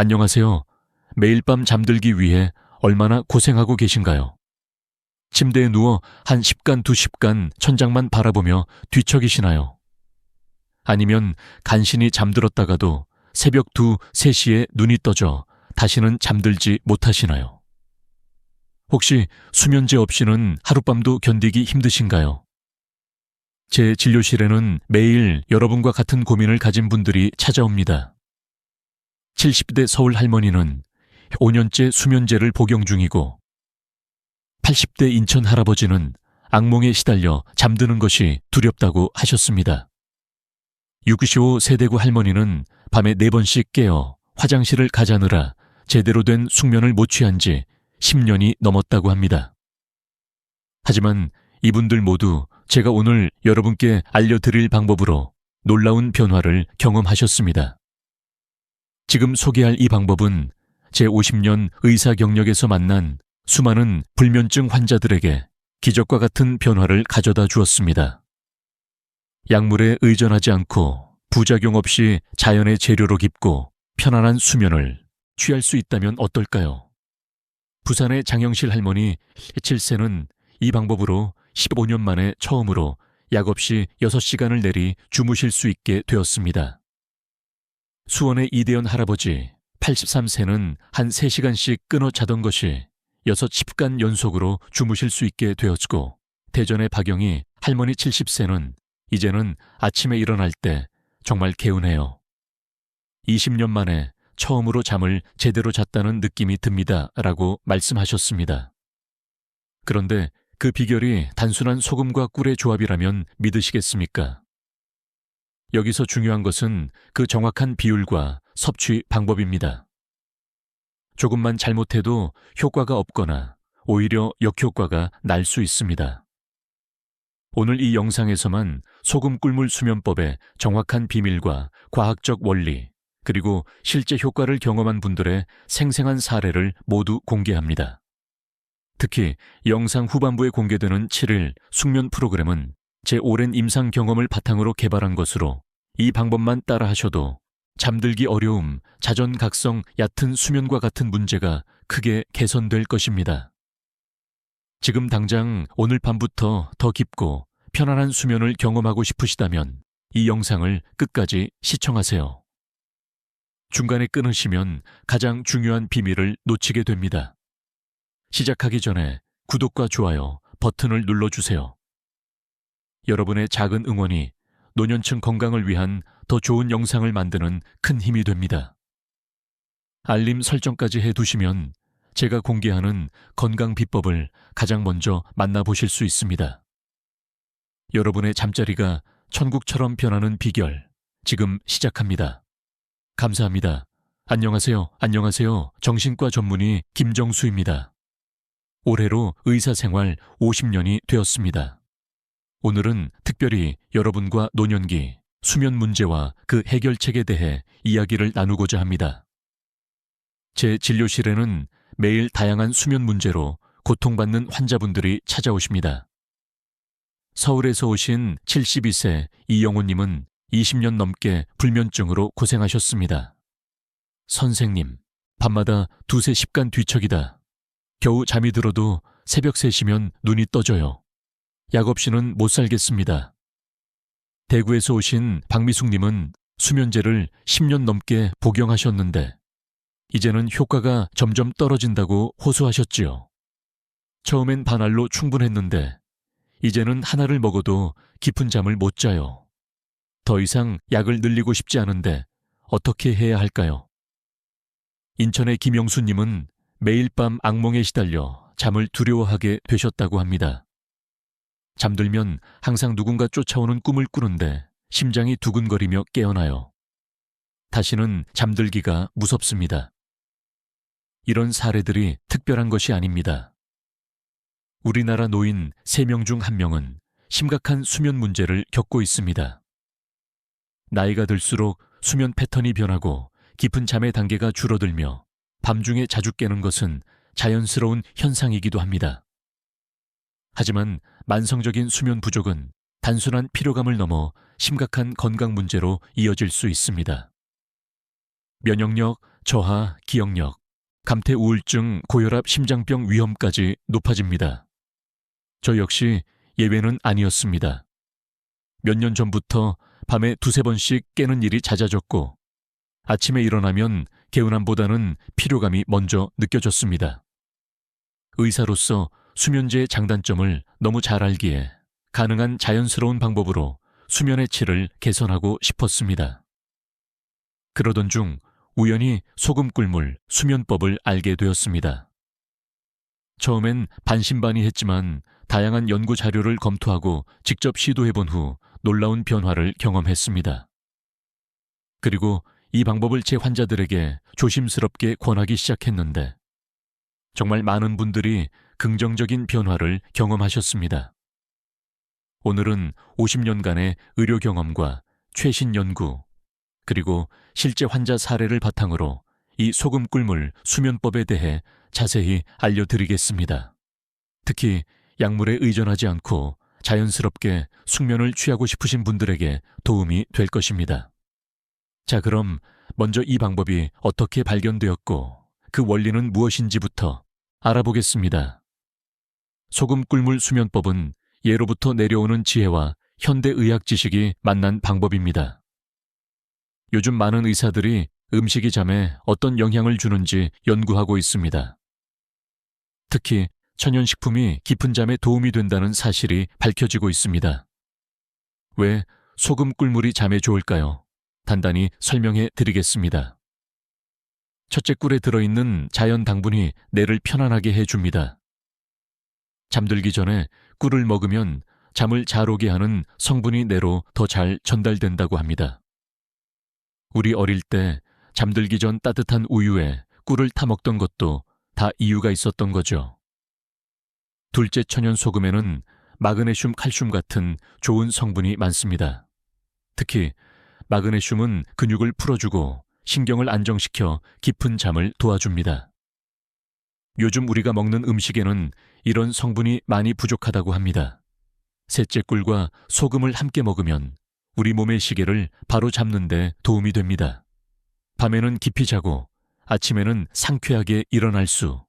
안녕하세요. 매일 밤 잠들기 위해 얼마나 고생하고 계신가요? 침대에 누워 한 10간, 20간 천장만 바라보며 뒤척이시나요? 아니면 간신히 잠들었다가도 새벽 2, 3시에 눈이 떠져 다시는 잠들지 못하시나요? 혹시 수면제 없이는 하룻밤도 견디기 힘드신가요? 제 진료실에는 매일 여러분과 같은 고민을 가진 분들이 찾아옵니다. 70대 서울 할머니는 5년째 수면제를 복용 중이고 80대 인천 할아버지는 악몽에 시달려 잠드는 것이 두렵다고 하셨습니다. 65 세대구 할머니는 밤에 4번씩 깨어 화장실을 가자느라 제대로 된 숙면을 못 취한 지 10년이 넘었다고 합니다. 하지만 이분들 모두 제가 오늘 여러분께 알려드릴 방법으로 놀라운 변화를 경험하셨습니다. 지금 소개할 이 방법은 제 50년 의사 경력에서 만난 수많은 불면증 환자들에게 기적과 같은 변화를 가져다 주었습니다. 약물에 의존하지 않고 부작용 없이 자연의 재료로 깊고 편안한 수면을 취할 수 있다면 어떨까요? 부산의 장영실 할머니 7세는 이 방법으로 15년 만에 처음으로 약 없이 6시간을 내리 주무실 수 있게 되었습니다. 수원의 이대현 할아버지 83세는 한 3시간씩 끊어 자던 것이 10간 연속으로 주무실 수 있게 되었고, 대전의 박영희 할머니 70세는 이제는 아침에 일어날 때 정말 개운해요. 20년 만에 처음으로 잠을 제대로 잤다는 느낌이 듭니다 라고 말씀하셨습니다. 그런데 그 비결이 단순한 소금과 꿀의 조합이라면 믿으시겠습니까? 여기서 중요한 것은 그 정확한 비율과 섭취 방법입니다. 조금만 잘못해도 효과가 없거나 오히려 역효과가 날 수 있습니다. 오늘 이 영상에서만 소금 꿀물 수면법의 정확한 비밀과 과학적 원리, 그리고 실제 효과를 경험한 분들의 생생한 사례를 모두 공개합니다. 특히 영상 후반부에 공개되는 7일 숙면 프로그램은 제 오랜 임상 경험을 바탕으로 개발한 것으로 이 방법만 따라 하셔도 잠들기 어려움, 자전각성, 얕은 수면과 같은 문제가 크게 개선될 것입니다. 지금 당장 오늘 밤부터 더 깊고 편안한 수면을 경험하고 싶으시다면 이 영상을 끝까지 시청하세요. 중간에 끊으시면 가장 중요한 비밀을 놓치게 됩니다. 시작하기 전에 구독과 좋아요 버튼을 눌러주세요. 여러분의 작은 응원이 노년층 건강을 위한 더 좋은 영상을 만드는 큰 힘이 됩니다. 알림 설정까지 해두시면 제가 공개하는 건강 비법을 가장 먼저 만나보실 수 있습니다. 여러분의 잠자리가 천국처럼 변하는 비결, 지금 시작합니다. 감사합니다. 안녕하세요. 정신과 전문의 김정수입니다. 올해로 의사생활 50년이 되었습니다. 오늘은 특별히 여러분과 노년기, 수면 문제와 그 해결책에 대해 이야기를 나누고자 합니다. 제 진료실에는 매일 다양한 수면 문제로 고통받는 환자분들이 찾아오십니다. 서울에서 오신 72세 이영호님은 20년 넘게 불면증으로 고생하셨습니다. 선생님, 밤마다 2-3시간 뒤척이다. 겨우 잠이 들어도 새벽 3시면 눈이 떠져요. 약 없이는 못 살겠습니다. 대구에서 오신 박미숙님은 수면제를 10년 넘게 복용하셨는데 이제는 효과가 점점 떨어진다고 호소하셨지요. 처음엔 반알로 충분했는데 이제는 하나를 먹어도 깊은 잠을 못 자요. 더 이상 약을 늘리고 싶지 않은데 어떻게 해야 할까요? 인천의 김영수님은 매일 밤 악몽에 시달려 잠을 두려워하게 되셨다고 합니다. 잠들면 항상 누군가 쫓아오는 꿈을 꾸는데 심장이 두근거리며 깨어나요. 다시는 잠들기가 무섭습니다. 이런 사례들이 특별한 것이 아닙니다. 우리나라 노인 3명 중 1명은 심각한 수면 문제를 겪고 있습니다. 나이가 들수록 수면 패턴이 변하고 깊은 잠의 단계가 줄어들며 밤중에 자주 깨는 것은 자연스러운 현상이기도 합니다. 하지만 만성적인 수면 부족은 단순한 피로감을 넘어 심각한 건강 문제로 이어질 수 있습니다. 면역력, 저하, 기억력, 감퇴 우울증, 고혈압, 심장병 위험까지 높아집니다. 저 역시 예외는 아니었습니다. 몇 년 전부터 밤에 두세 번씩 깨는 일이 잦아졌고 아침에 일어나면 개운함보다는 피로감이 먼저 느껴졌습니다. 의사로서 수면제의 장단점을 너무 잘 알기에 가능한 자연스러운 방법으로 수면의 질을 개선하고 싶었습니다. 그러던 중 우연히 소금 꿀물 수면법을 알게 되었습니다. 처음엔 반신반의했지만 다양한 연구 자료를 검토하고 직접 시도해본 후 놀라운 변화를 경험했습니다. 그리고 이 방법을 제 환자들에게 조심스럽게 권하기 시작했는데 정말 많은 분들이 긍정적인 변화를 경험하셨습니다. 오늘은 50년간의 의료 경험과 최신 연구, 그리고 실제 환자 사례를 바탕으로 이 소금 꿀물 수면법에 대해 자세히 알려드리겠습니다. 특히 약물에 의존하지 않고 자연스럽게 숙면을 취하고 싶으신 분들에게 도움이 될 것입니다. 자, 그럼 먼저 이 방법이 어떻게 발견되었고 그 원리는 무엇인지부터 알아보겠습니다. 소금 꿀물 수면법은 예로부터 내려오는 지혜와 현대의학 지식이 만난 방법입니다. 요즘 많은 의사들이 음식이 잠에 어떤 영향을 주는지 연구하고 있습니다. 특히 천연식품이 깊은 잠에 도움이 된다는 사실이 밝혀지고 있습니다. 왜 소금 꿀물이 잠에 좋을까요? 단단히 설명해 드리겠습니다. 첫째, 꿀에 들어있는 자연 당분이 뇌를 편안하게 해줍니다. 잠들기 전에 꿀을 먹으면 잠을 잘 오게 하는 성분이 뇌로 더 잘 전달된다고 합니다. 우리 어릴 때 잠들기 전 따뜻한 우유에 꿀을 타 먹던 것도 다 이유가 있었던 거죠. 둘째, 천연 소금에는 마그네슘, 칼슘 같은 좋은 성분이 많습니다. 특히 마그네슘은 근육을 풀어주고 신경을 안정시켜 깊은 잠을 도와줍니다. 요즘 우리가 먹는 음식에는 이런 성분이 많이 부족하다고 합니다. 셋째, 꿀과 소금을 함께 먹으면 우리 몸의 시계를 바로 잡는 데 도움이 됩니다. 밤에는 깊이 자고 아침에는 상쾌하게 일어날 수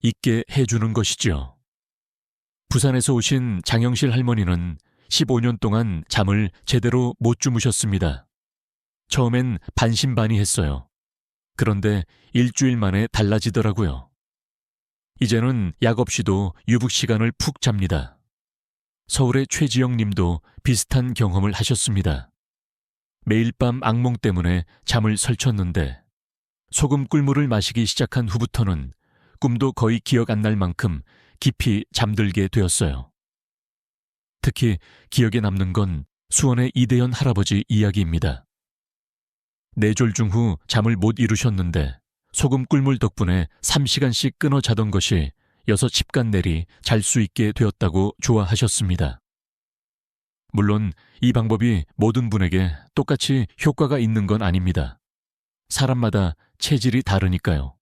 있게 해주는 것이죠. 부산에서 오신 장영실 할머니는 15년 동안 잠을 제대로 못 주무셨습니다. 처음엔 반신반의했어요. 그런데 일주일 만에 달라지더라고요. 이제는 약 없이도 유북 시간을 푹 잡니다. 서울의 최지영 님도 비슷한 경험을 하셨습니다. 매일 밤 악몽 때문에 잠을 설쳤는데 소금 꿀물을 마시기 시작한 후부터는 꿈도 거의 기억 안 날 만큼 깊이 잠들게 되었어요. 특히 기억에 남는 건 수원의 이대현 할아버지 이야기입니다. 뇌졸중 후 잠을 못 이루셨는데 소금 꿀물 덕분에 3시간씩 끊어 자던 것이 6시간 내리 잘 수 있게 되었다고 좋아하셨습니다. 물론 이 방법이 모든 분에게 똑같이 효과가 있는 건 아닙니다. 사람마다 체질이 다르니까요.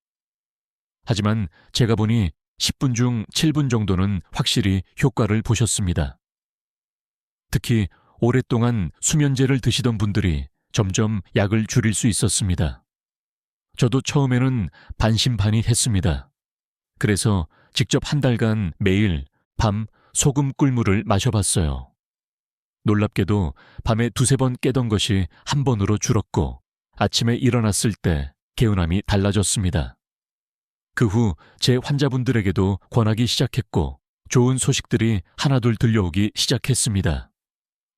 하지만 제가 보니 10분 중 7분 정도는 확실히 효과를 보셨습니다. 특히 오랫동안 수면제를 드시던 분들이 점점 약을 줄일 수 있었습니다. 저도 처음에는 반신반의했습니다. 그래서 직접 한 달간 매일 밤 소금 꿀물을 마셔봤어요. 놀랍게도 밤에 두세 번 깨던 것이 한 번으로 줄었고 아침에 일어났을 때 개운함이 달라졌습니다. 그 후 제 환자분들에게도 권하기 시작했고 좋은 소식들이 하나둘 들려오기 시작했습니다.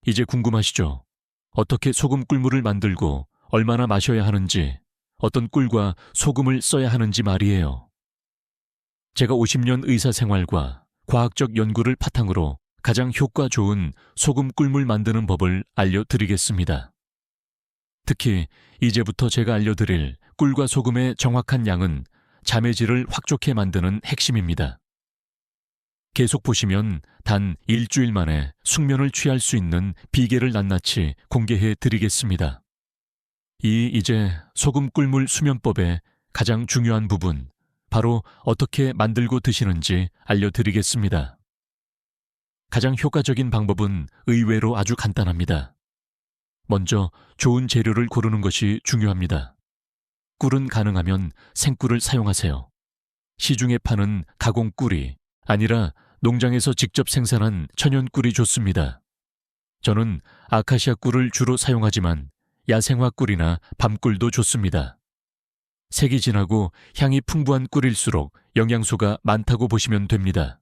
이제 궁금하시죠? 어떻게 소금 꿀물을 만들고 얼마나 마셔야 하는지, 어떤 꿀과 소금을 써야 하는지 말이에요. 제가 50년 의사 생활과 과학적 연구를 바탕으로 가장 효과 좋은 소금 꿀물 만드는 법을 알려드리겠습니다. 특히 이제부터 제가 알려드릴 꿀과 소금의 정확한 양은 잠의 질을 확 좋게 만드는 핵심입니다. 계속 보시면 단 일주일 만에 숙면을 취할 수 있는 비결을 낱낱이 공개해 드리겠습니다. 이제 소금 꿀물 수면법의 가장 중요한 부분, 바로 어떻게 만들고 드시는지 알려드리겠습니다. 가장 효과적인 방법은 의외로 아주 간단합니다. 먼저 좋은 재료를 고르는 것이 중요합니다. 꿀은 가능하면 생꿀을 사용하세요. 시중에 파는 가공 꿀이 아니라 농장에서 직접 생산한 천연 꿀이 좋습니다. 저는 아카시아 꿀을 주로 사용하지만 야생화 꿀이나 밤꿀도 좋습니다. 색이 진하고 향이 풍부한 꿀일수록 영양소가 많다고 보시면 됩니다.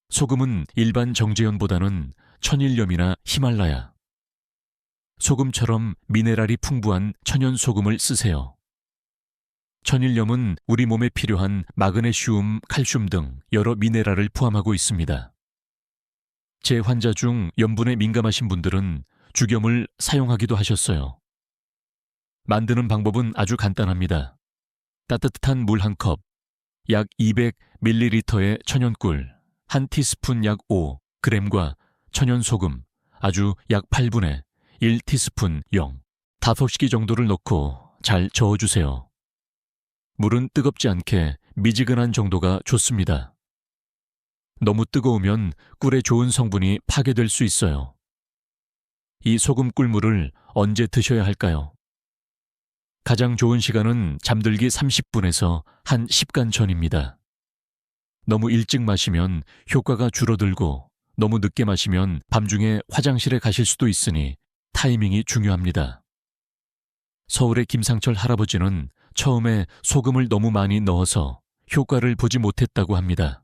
소금은 일반 정제연보다는 천일염이나 히말라야, 소금처럼 미네랄이 풍부한 천연 소금을 쓰세요. 천일염은 우리 몸에 필요한 마그네슘, 칼슘 등 여러 미네랄을 포함하고 있습니다. 제 환자 중 염분에 민감하신 분들은 죽염을 사용하기도 하셨어요. 만드는 방법은 아주 간단합니다. 따뜻한 물 한 컵, 약 200ml의 천연꿀, 한 티스푼 약 5g과 천연소금, 아주 약 8분의 1티스푼 0, 5시기 정도를 넣고 잘 저어주세요. 물은 뜨겁지 않게 미지근한 정도가 좋습니다. 너무 뜨거우면 꿀의 좋은 성분이 파괴될 수 있어요. 이 소금 꿀물을 언제 드셔야 할까요? 가장 좋은 시간은 잠들기 30분에서 한 10간 전입니다. 너무 일찍 마시면 효과가 줄어들고 너무 늦게 마시면 밤중에 화장실에 가실 수도 있으니 타이밍이 중요합니다. 서울의 김상철 할아버지는 처음에 소금을 너무 많이 넣어서 효과를 보지 못했다고 합니다.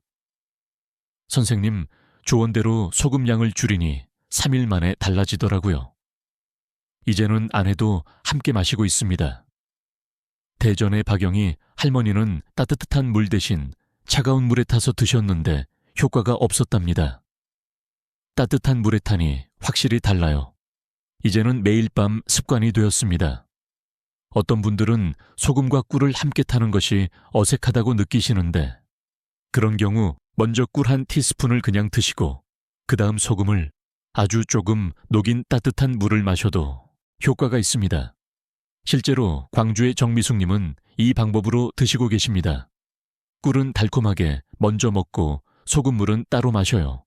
선생님, 조언대로 소금 양을 줄이니 3일 만에 달라지더라고요. 이제는 아내도 함께 마시고 있습니다. 대전의 박영희 할머니는 따뜻한 물 대신 차가운 물에 타서 드셨는데 효과가 없었답니다. 따뜻한 물에 타니 확실히 달라요. 이제는 매일 밤 습관이 되었습니다. 어떤 분들은 소금과 꿀을 함께 타는 것이 어색하다고 느끼시는데 그런 경우 먼저 꿀 한 티스푼을 그냥 드시고 그 다음 소금을 아주 조금 녹인 따뜻한 물을 마셔도 효과가 있습니다. 실제로 광주의 정미숙님은 이 방법으로 드시고 계십니다. 꿀은 달콤하게 먼저 먹고 소금물은 따로 마셔요.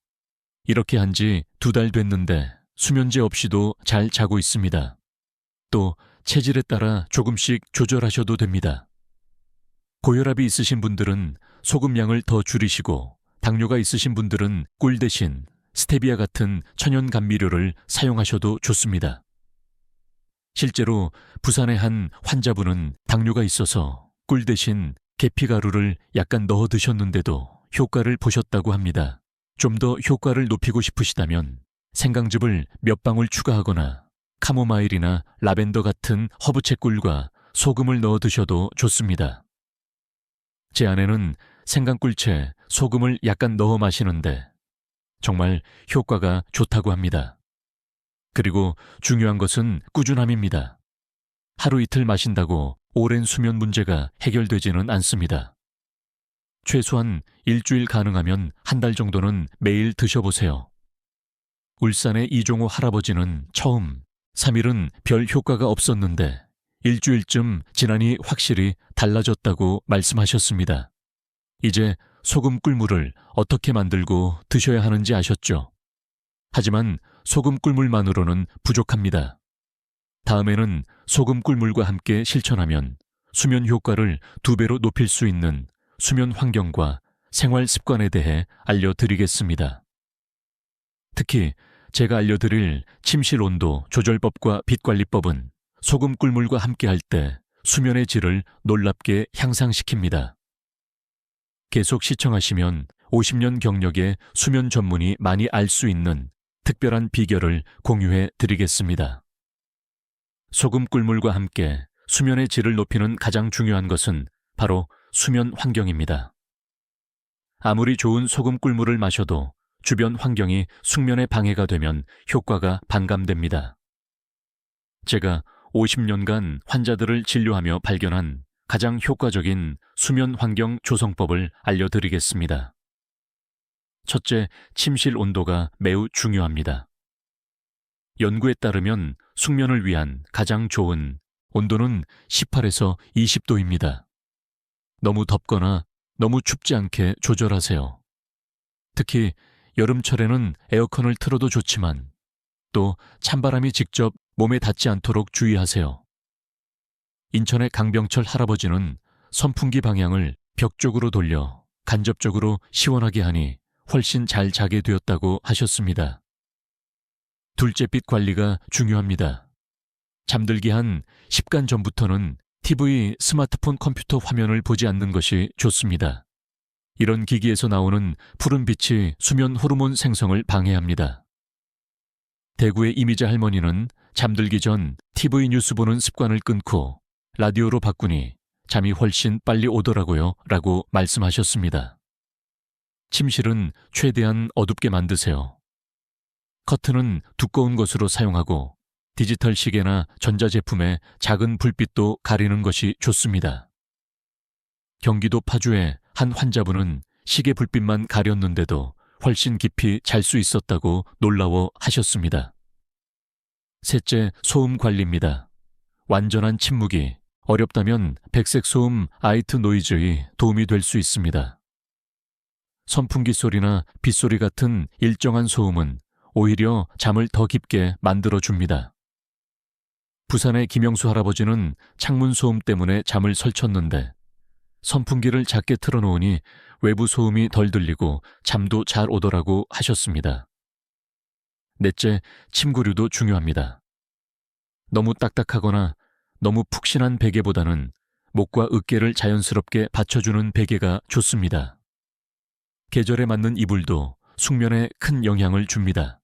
이렇게 한 지 2달 됐는데 수면제 없이도 잘 자고 있습니다. 또 체질에 따라 조금씩 조절하셔도 됩니다. 고혈압이 있으신 분들은 소금 양을 더 줄이시고 당뇨가 있으신 분들은 꿀 대신 스테비아 같은 천연 감미료를 사용하셔도 좋습니다. 실제로 부산의 한 환자분은 당뇨가 있어서 꿀 대신 계피가루를 약간 넣어 드셨는데도 효과를 보셨다고 합니다. 좀 더 효과를 높이고 싶으시다면 생강즙을 몇 방울 추가하거나 카모마일이나 라벤더 같은 허브채 꿀과 소금을 넣어 드셔도 좋습니다. 제 아내는 생강꿀채, 소금을 약간 넣어 마시는데 정말 효과가 좋다고 합니다. 그리고 중요한 것은 꾸준함입니다. 하루 이틀 마신다고 오랜 수면 문제가 해결되지는 않습니다. 최소한 일주일 가능하면 한 달 정도는 매일 드셔보세요. 울산의 이종호 할아버지는 처음 3일은 별 효과가 없었는데 일주일쯤 지나니 확실히 달라졌다고 말씀하셨습니다. 이제 소금 꿀물을 어떻게 만들고 드셔야 하는지 아셨죠? 하지만 소금 꿀물만으로는 부족합니다. 다음에는 소금 꿀물과 함께 실천하면 수면 효과를 2배로 높일 수 있는 수면 환경과 생활 습관에 대해 알려드리겠습니다. 특히 제가 알려드릴 침실 온도 조절법과 빛관리법은 소금 꿀물과 함께 할 때 수면의 질을 놀랍게 향상시킵니다. 계속 시청하시면 50년 경력의 수면 전문이 많이 알 수 있는 특별한 비결을 공유해 드리겠습니다. 소금 꿀물과 함께 수면의 질을 높이는 가장 중요한 것은 바로 수면 환경입니다. 아무리 좋은 소금 꿀물을 마셔도 주변 환경이 숙면에 방해가 되면 효과가 반감됩니다. 제가 50년간 환자들을 진료하며 발견한 가장 효과적인 수면 환경 조성법을 알려드리겠습니다. 첫째, 침실 온도가 매우 중요합니다. 연구에 따르면 숙면을 위한 가장 좋은 온도는 18에서 20도입니다. 너무 덥거나 너무 춥지 않게 조절하세요. 특히 여름철에는 에어컨을 틀어도 좋지만 또 찬바람이 직접 몸에 닿지 않도록 주의하세요. 인천의 강병철 할아버지는 선풍기 방향을 벽 쪽으로 돌려 간접적으로 시원하게 하니 훨씬 잘 자게 되었다고 하셨습니다. 둘째빛 관리가 중요합니다. 잠들기 한 10간 전부터는 TV, 스마트폰, 컴퓨터 화면을 보지 않는 것이 좋습니다. 이런 기기에서 나오는 푸른 빛이 수면 호르몬 생성을 방해합니다. 대구의 이미자 할머니는 잠들기 전 TV 뉴스 보는 습관을 끊고 라디오로 바꾸니 잠이 훨씬 빨리 오더라고요 라고 말씀하셨습니다. 침실은 최대한 어둡게 만드세요. 커튼은 두꺼운 것으로 사용하고 디지털 시계나 전자제품의 작은 불빛도 가리는 것이 좋습니다. 경기도 파주의 한 환자분은 시계 불빛만 가렸는데도 훨씬 깊이 잘 수 있었다고 놀라워 하셨습니다. 셋째, 소음 관리입니다. 완전한 침묵이 어렵다면 백색 소음 아이트 노이즈의 도움이 될 수 있습니다. 선풍기 소리나 빗소리 같은 일정한 소음은 오히려 잠을 더 깊게 만들어줍니다. 부산의 김영수 할아버지는 창문 소음 때문에 잠을 설쳤는데 선풍기를 작게 틀어놓으니 외부 소음이 덜 들리고 잠도 잘 오더라고 하셨습니다. 넷째, 침구류도 중요합니다. 너무 딱딱하거나 너무 푹신한 베개보다는 목과 어깨를 자연스럽게 받쳐주는 베개가 좋습니다. 계절에 맞는 이불도 숙면에 큰 영향을 줍니다.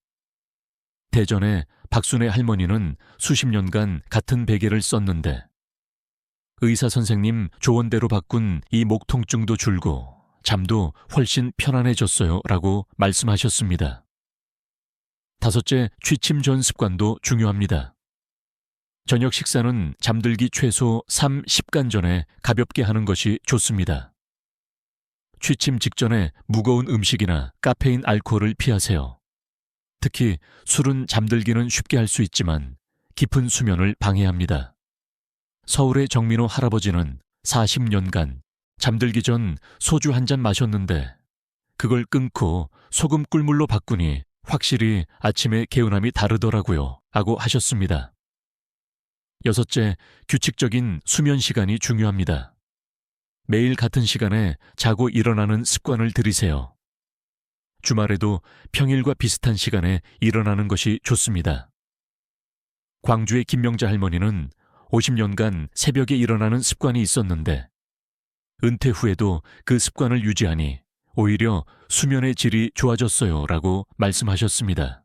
대전의 박순애 할머니는 수십 년간 같은 베개를 썼는데 의사 선생님 조언대로 바꾼 이 목 통증도 줄고 잠도 훨씬 편안해졌어요 라고 말씀하셨습니다. 다섯째, 취침 전 습관도 중요합니다. 저녁 식사는 잠들기 최소 3-10간 전에 가볍게 하는 것이 좋습니다. 취침 직전에 무거운 음식이나 카페인 알코올을 피하세요. 특히 술은 잠들기는 쉽게 할 수 있지만 깊은 수면을 방해합니다. 서울의 정민호 할아버지는 40년간 잠들기 전 소주 한 잔 마셨는데 그걸 끊고 소금 꿀물로 바꾸니 확실히 아침에 개운함이 다르더라고요 하고 하셨습니다. 여섯째, 규칙적인 수면 시간이 중요합니다. 매일 같은 시간에 자고 일어나는 습관을 들이세요. 주말에도 평일과 비슷한 시간에 일어나는 것이 좋습니다. 광주의 김명자 할머니는 50년간 새벽에 일어나는 습관이 있었는데 은퇴 후에도 그 습관을 유지하니 오히려 수면의 질이 좋아졌어요 라고 말씀하셨습니다.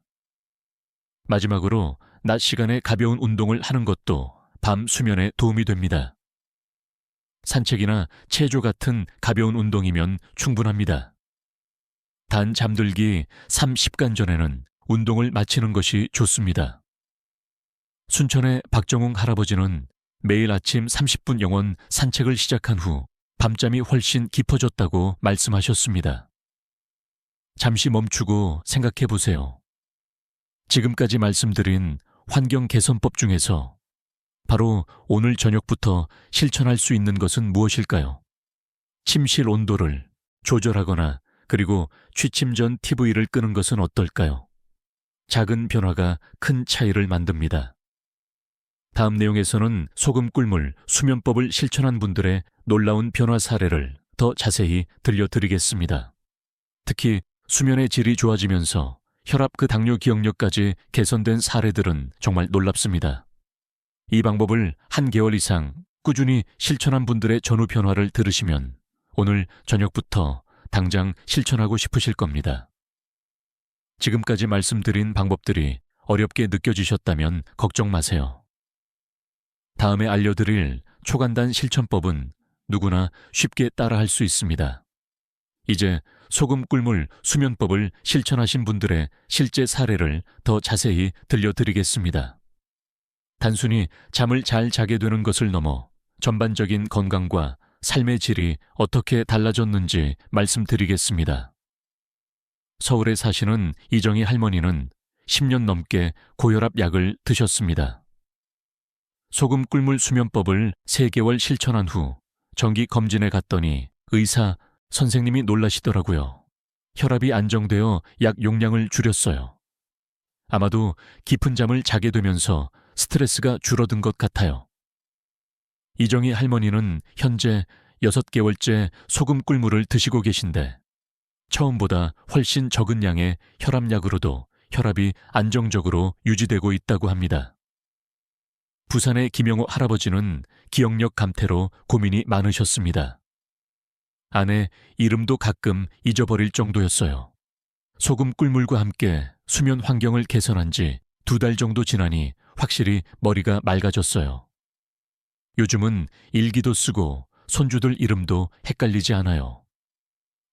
마지막으로 낮 시간에 가벼운 운동을 하는 것도 밤 수면에 도움이 됩니다. 산책이나 체조 같은 가벼운 운동이면 충분합니다. 단 잠들기 3-10간 전에는 운동을 마치는 것이 좋습니다. 순천의 박정웅 할아버지는 매일 아침 30분 영원 산책을 시작한 후 밤잠이 훨씬 깊어졌다고 말씀하셨습니다. 잠시 멈추고 생각해 보세요. 지금까지 말씀드린 환경 개선법 중에서 바로 오늘 저녁부터 실천할 수 있는 것은 무엇일까요? 침실 온도를 조절하거나 그리고 취침 전 TV를 끄는 것은 어떨까요? 작은 변화가 큰 차이를 만듭니다. 다음 내용에서는 소금 꿀물 수면법을 실천한 분들의 놀라운 변화 사례를 더 자세히 들려드리겠습니다. 특히 수면의 질이 좋아지면서 혈압 그 당뇨 기억력까지 개선된 사례들은 정말 놀랍습니다. 이 방법을 한 개월 이상 꾸준히 실천한 분들의 전후 변화를 들으시면 오늘 저녁부터 당장 실천하고 싶으실 겁니다. 지금까지 말씀드린 방법들이 어렵게 느껴지셨다면 걱정 마세요. 다음에 알려드릴 초간단 실천법은 누구나 쉽게 따라할 수 있습니다. 이제 소금 꿀물 수면법을 실천하신 분들의 실제 사례를 더 자세히 들려드리겠습니다. 단순히 잠을 잘 자게 되는 것을 넘어 전반적인 건강과 삶의 질이 어떻게 달라졌는지 말씀드리겠습니다. 서울에 사시는 이정희 할머니는 10년 넘게 고혈압 약을 드셨습니다. 소금 꿀물 수면법을 3개월 실천한 후 정기 검진에 갔더니 의사 선생님이 놀라시더라고요. 혈압이 안정되어 약 용량을 줄였어요. 아마도 깊은 잠을 자게 되면서 스트레스가 줄어든 것 같아요. 이정희 할머니는 현재 6개월째 소금 꿀물을 드시고 계신데 처음보다 훨씬 적은 양의 혈압약으로도 혈압이 안정적으로 유지되고 있다고 합니다. 부산의 김영호 할아버지는 기억력 감퇴로 고민이 많으셨습니다. 아내 이름도 가끔 잊어버릴 정도였어요. 소금 꿀물과 함께 수면 환경을 개선한 지 2달 정도 지나니 확실히 머리가 맑아졌어요. 요즘은 일기도 쓰고 손주들 이름도 헷갈리지 않아요.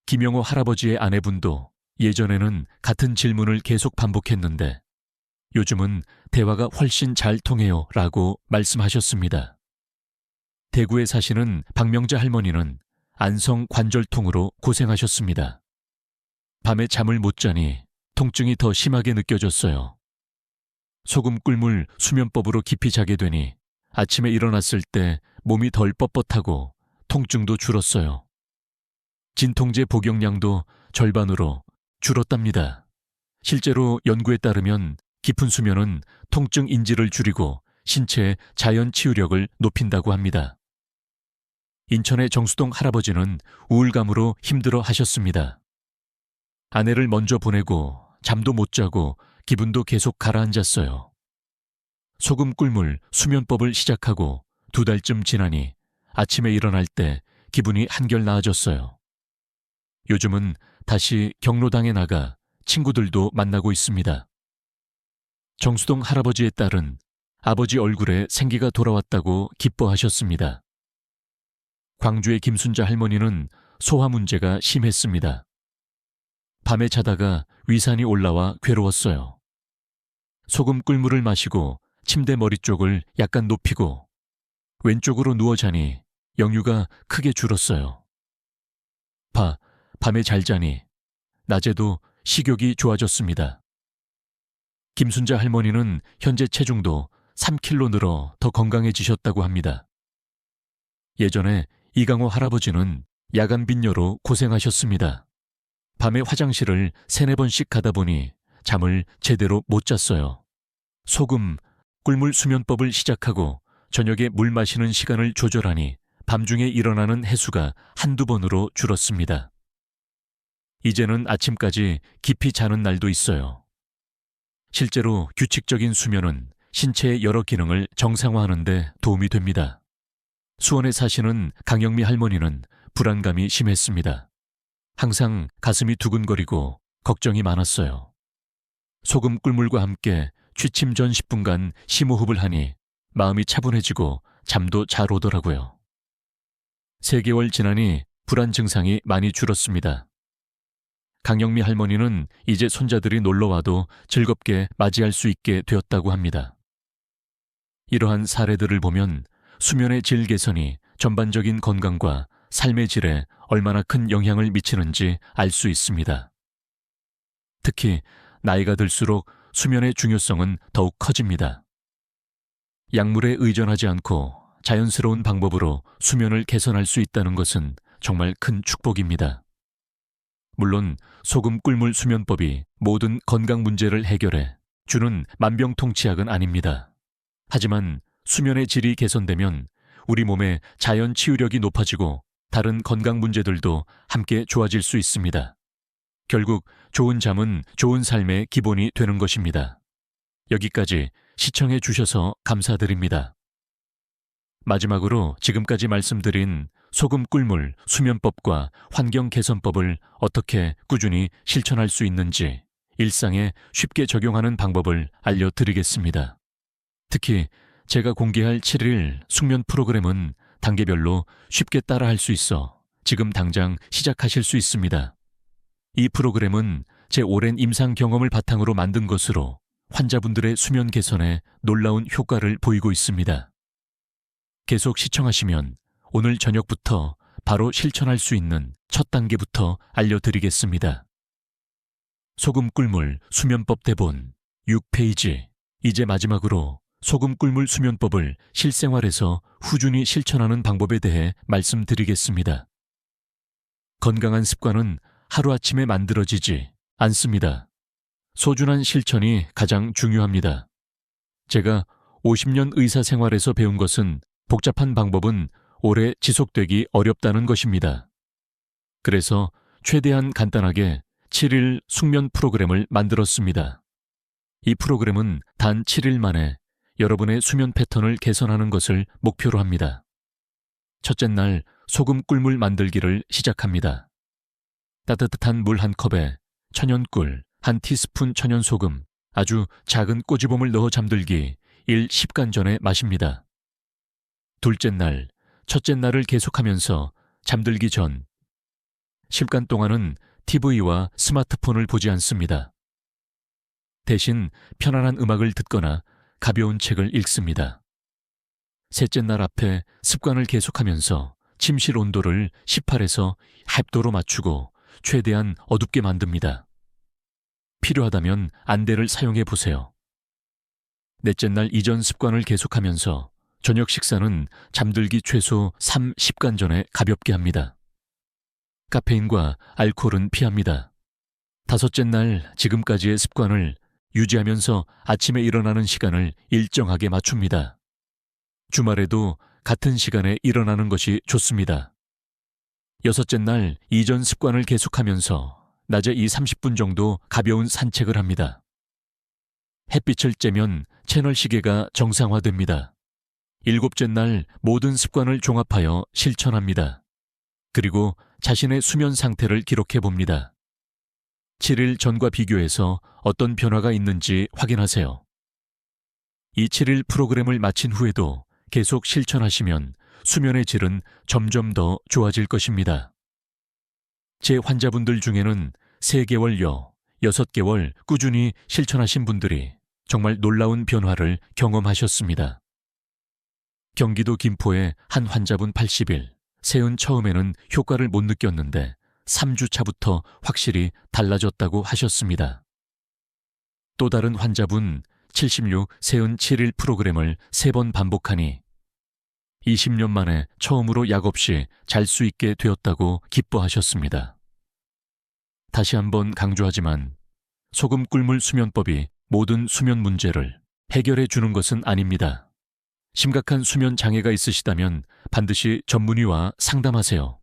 김영호 할아버지의 아내분도 예전에는 같은 질문을 계속 반복했는데 요즘은 대화가 훨씬 잘 통해요 라고 말씀하셨습니다. 대구에 사시는 박명자 할머니는 안성 관절통으로 고생하셨습니다. 밤에 잠을 못 자니 통증이 더 심하게 느껴졌어요. 소금 꿀물 수면법으로 깊이 자게 되니 아침에 일어났을 때 몸이 덜 뻣뻣하고 통증도 줄었어요. 진통제 복용량도 절반으로 줄었답니다. 실제로 연구에 따르면 깊은 수면은 통증 인지를 줄이고 신체의 자연 치유력을 높인다고 합니다. 인천의 정수동 할아버지는 우울감으로 힘들어 하셨습니다. 아내를 먼저 보내고 잠도 못 자고 기분도 계속 가라앉았어요. 소금 꿀물 수면법을 시작하고 2달쯤 지나니 아침에 일어날 때 기분이 한결 나아졌어요. 요즘은 다시 경로당에 나가 친구들도 만나고 있습니다. 정수동 할아버지의 딸은 아버지 얼굴에 생기가 돌아왔다고 기뻐하셨습니다. 광주의 김순자 할머니는 소화 문제가 심했습니다. 밤에 자다가 위산이 올라와 괴로웠어요. 소금 꿀물을 마시고 침대 머리 쪽을 약간 높이고 왼쪽으로 누워 자니 역류가 크게 줄었어요. 밤에 잘 자니 낮에도 식욕이 좋아졌습니다. 김순자 할머니는 현재 체중도 3kg 늘어 더 건강해지셨다고 합니다. 예전에 이강호 할아버지는 야간 빈뇨로 고생하셨습니다. 밤에 화장실을 3-4번씩 가다 보니 잠을 제대로 못 잤어요. 소금, 꿀물 수면법을 시작하고 저녁에 물 마시는 시간을 조절하니 밤중에 일어나는 횟수가 1-2번으로 줄었습니다. 이제는 아침까지 깊이 자는 날도 있어요. 실제로 규칙적인 수면은 신체의 여러 기능을 정상화하는 데 도움이 됩니다. 수원에 사시는 강영미 할머니는 불안감이 심했습니다. 항상 가슴이 두근거리고 걱정이 많았어요. 소금 꿀물과 함께 취침 전 10분간 심호흡을 하니 마음이 차분해지고 잠도 잘 오더라고요. 3개월 지나니 불안 증상이 많이 줄었습니다. 강영미 할머니는 이제 손자들이 놀러와도 즐겁게 맞이할 수 있게 되었다고 합니다. 이러한 사례들을 보면 수면의 질 개선이 전반적인 건강과 삶의 질에 얼마나 큰 영향을 미치는지 알 수 있습니다. 특히 나이가 들수록 수면의 중요성은 더욱 커집니다. 약물에 의존하지 않고 자연스러운 방법으로 수면을 개선할 수 있다는 것은 정말 큰 축복입니다. 물론 소금 꿀물 수면법이 모든 건강 문제를 해결해 주는 만병통치약은 아닙니다. 하지만 수면의 질이 개선되면 우리 몸의 자연 치유력이 높아지고 다른 건강 문제들도 함께 좋아질 수 있습니다. 결국 좋은 잠은 좋은 삶의 기본이 되는 것입니다. 여기까지 시청해 주셔서 감사드립니다. 마지막으로 지금까지 말씀드린 소금 꿀물 수면법과 환경 개선법을 어떻게 꾸준히 실천할 수 있는지 일상에 쉽게 적용하는 방법을 알려드리겠습니다. 특히 제가 공개할 7일 숙면 프로그램은 단계별로 쉽게 따라할 수 있어 지금 당장 시작하실 수 있습니다. 이 프로그램은 제 오랜 임상 경험을 바탕으로 만든 것으로 환자분들의 수면 개선에 놀라운 효과를 보이고 있습니다. 계속 시청하시면 오늘 저녁부터 바로 실천할 수 있는 첫 단계부터 알려드리겠습니다. 소금 꿀물 수면법 대본 6페이지. 이제 마지막으로 소금 꿀물 수면법을 실생활에서 꾸준히 실천하는 방법에 대해 말씀드리겠습니다. 건강한 습관은 하루아침에 만들어지지 않습니다. 소중한 실천이 가장 중요합니다. 제가 50년 의사 생활에서 배운 것은 복잡한 방법은 오래 지속되기 어렵다는 것입니다. 그래서 최대한 간단하게 7일 숙면 프로그램을 만들었습니다. 이 프로그램은 단 7일 만에 여러분의 수면 패턴을 개선하는 것을 목표로 합니다. 첫째 날 소금 꿀물 만들기를 시작합니다. 따뜻한 물 한 컵에 천연꿀, 한 티스푼 천연소금, 아주 작은 꼬지봄을 넣어 잠들기 10간 전에 마십니다. 둘째 날, 첫째 날을 계속하면서 잠들기 전 10간 동안은 TV와 스마트폰을 보지 않습니다. 대신 편안한 음악을 듣거나 가벼운 책을 읽습니다. 셋째 날 앞에 습관을 계속하면서 침실 온도를 18에서 10도로 맞추고 최대한 어둡게 만듭니다. 필요하다면 안대를 사용해 보세요. 넷째 날 이전 습관을 계속하면서 저녁 식사는 잠들기 최소 30간 전에 가볍게 합니다. 카페인과 알코올은 피합니다. 다섯째 날 지금까지의 습관을 유지하면서 아침에 일어나는 시간을 일정하게 맞춥니다. 주말에도 같은 시간에 일어나는 것이 좋습니다. 여섯째 날 이전 습관을 계속하면서 낮에 30분 정도 가벼운 산책을 합니다. 햇빛을 쬐면 채널 시계가 정상화됩니다. 일곱째 날 모든 습관을 종합하여 실천합니다. 그리고 자신의 수면 상태를 기록해 봅니다. 7일 전과 비교해서 어떤 변화가 있는지 확인하세요. 이 7일 프로그램을 마친 후에도 계속 실천하시면 수면의 질은 점점 더 좋아질 것입니다. 제 환자분들 중에는 3개월여, 6개월 꾸준히 실천하신 분들이 정말 놀라운 변화를 경험하셨습니다. 경기도 김포의 한 환자분 80일, 세은 처음에는 효과를 못 느꼈는데 3주 차부터 확실히 달라졌다고 하셨습니다. 또 다른 환자분 76, 세은 7일 프로그램을 3번 반복하니 20년 만에 처음으로 약 없이 잘 수 있게 되었다고 기뻐하셨습니다. 다시 한번 강조하지만 소금 꿀물 수면법이 모든 수면 문제를 해결해 주는 것은 아닙니다. 심각한 수면 장애가 있으시다면 반드시 전문의와 상담하세요.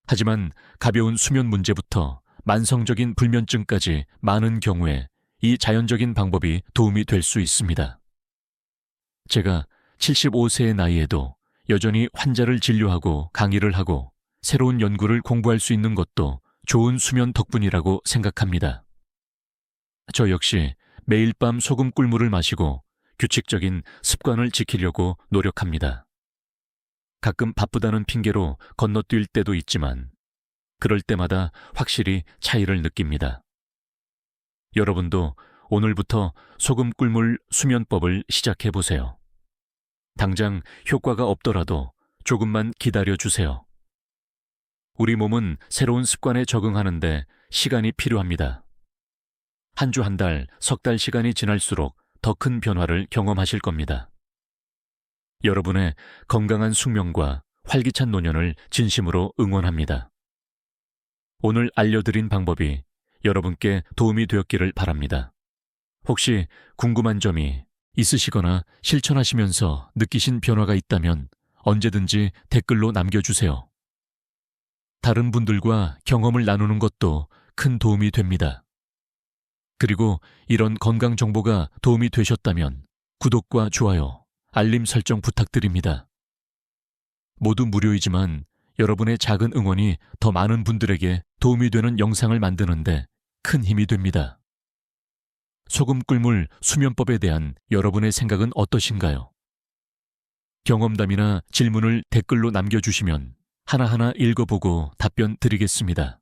하지만 가벼운 수면 문제부터 만성적인 불면증까지 많은 경우에 이 자연적인 방법이 도움이 될 수 있습니다. 제가 75세의 나이에도 여전히 환자를 진료하고 강의를 하고 새로운 연구를 공부할 수 있는 것도 좋은 수면 덕분이라고 생각합니다. 저 역시 매일 밤 소금 꿀물을 마시고 규칙적인 습관을 지키려고 노력합니다. 가끔 바쁘다는 핑계로 건너뛸 때도 있지만 그럴 때마다 확실히 차이를 느낍니다. 여러분도 오늘부터 소금 꿀물 수면법을 시작해 보세요. 당장 효과가 없더라도 조금만 기다려 주세요. 우리 몸은 새로운 습관에 적응하는데 시간이 필요합니다. 한 주, 한 달, 석 달 시간이 지날수록 더 큰 변화를 경험하실 겁니다. 여러분의 건강한 숙면과 활기찬 노년을 진심으로 응원합니다. 오늘 알려드린 방법이 여러분께 도움이 되었기를 바랍니다. 혹시 궁금한 점이 있으시거나 실천하시면서 느끼신 변화가 있다면 언제든지 댓글로 남겨주세요. 다른 분들과 경험을 나누는 것도 큰 도움이 됩니다. 그리고 이런 건강 정보가 도움이 되셨다면 구독과 좋아요, 알림 설정 부탁드립니다. 모두 무료이지만 여러분의 작은 응원이 더 많은 분들에게 도움이 되는 영상을 만드는데 큰 힘이 됩니다. 소금 꿀물 수면법에 대한 여러분의 생각은 어떠신가요? 경험담이나 질문을 댓글로 남겨주시면 하나하나 읽어보고 답변 드리겠습니다.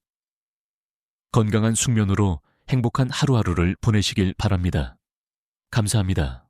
건강한 숙면으로 행복한 하루하루를 보내시길 바랍니다. 감사합니다.